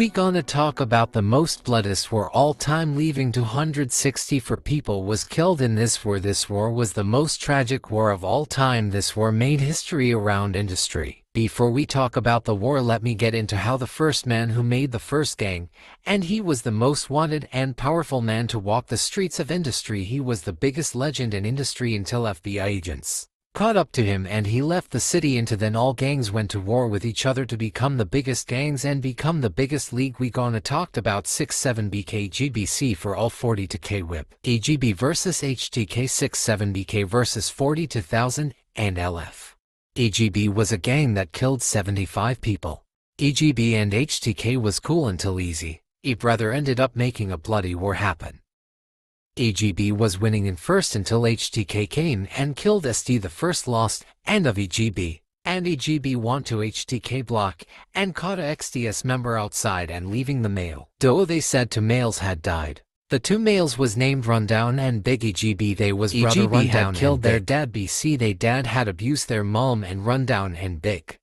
We gonna talk about the most bloodiest war all time, leaving 264 people was killed in this war. This war was the most tragic war of all time. This war made history around industry. Before we talk about the war, let me get into how the first man who made the first gang, and he was the most wanted and powerful man to walk the streets of industry. He was the biggest legend in industry until FBI agents caught up to him and he left the city. Into then all gangs went to war with each other to become the biggest gangs and become the biggest league. We gonna talked about 6-7 BKGBC for all 42K whip. AGB versus HTK 6-7 BK versus 42,000 and LF. AGB was a gang that killed 75 people. AGB and HTK was cool until Easy E Brother ended up making a bloody war happen. AGB was winning in first until HTK came and killed SD. The first lost end of AGB, and AGB won to HTK block and caught a XDS member outside and leaving the male. Though they said two males had died. The two males was named Rundown and Big. AGB they was brother. AGB Rundown had killed their dad. BC they dad had abused their mom and Rundown and Big.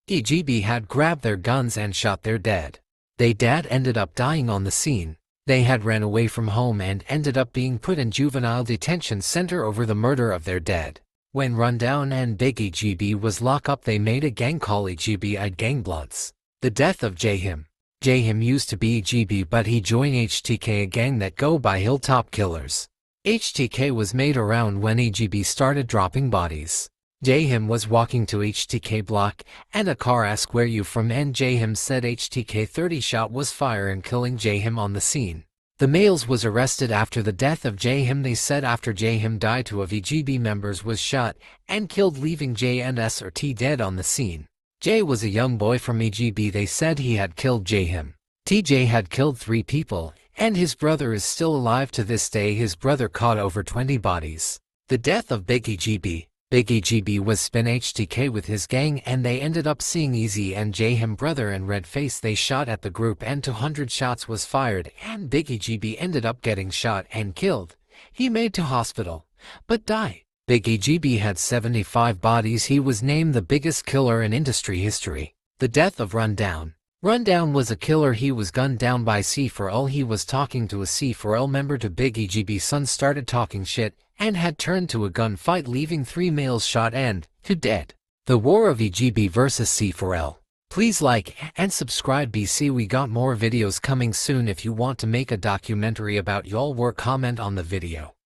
AGB had grabbed their guns and shot their dad. They dad ended up dying on the scene. They had ran away from home and ended up being put in juvenile detention center over the murder of their dad. When Rundown and Big AGB was locked up, they made a gang called AGB Gang Bloods. The death of Jahim. Jahim used to be AGB, but he joined HTK, a gang that go by Hilltop Killers. HTK was made around when AGB started dropping bodies. Jahim was walking to HTK block and a car asked where you from, and Jahim said HTK 30 shot was fire and killing Jahim on the scene. The males was arrested after the death of Jahim. They said after Jahim died, two of AGB members was shot and killed, leaving J and SRT dead on the scene. J was a young boy from AGB. They said he had killed Jahim. TJ had killed 3 people and his brother is still alive to this day. His brother caught over 20 bodies. The death of Big AGB. Big AGB was spin HTK with his gang and they ended up seeing Easy and Jahim brother and Redface. They shot at the group and 200 shots was fired and Big AGB ended up getting shot and killed. He made to hospital, but died. Big AGB had 75 bodies. He was named the biggest killer in industry history. The death of Rundown. Rundown was a killer. He was gunned down by C4L. He was talking to a C4L member to Big AGB's son started talking shit and had turned to a gunfight, leaving 3 males shot and 2 dead. The war of AGB versus C4L. Please like and subscribe BC. We got more videos coming soon. If you want to make a documentary about y'all war, comment on the video.